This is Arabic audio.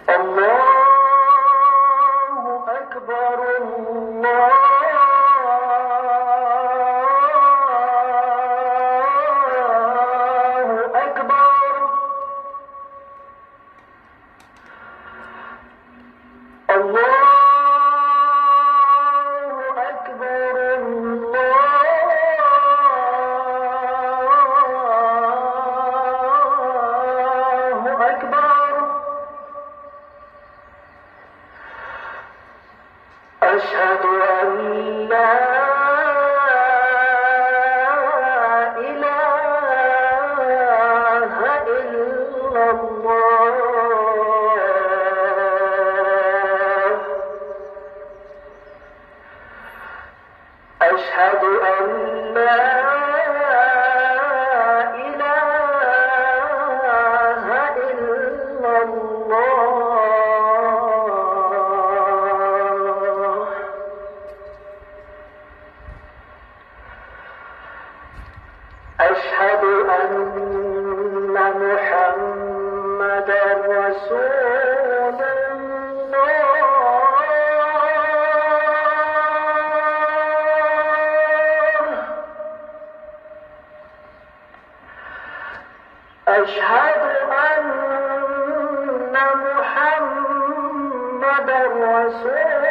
الله أكبر الله أكبر الله أكبر الله أكبر أشهد أن لا إله إلا الله أشهد أن لا إله إلا الله أشهد أن محمدا رسول الله أشهد أن محمدا رسول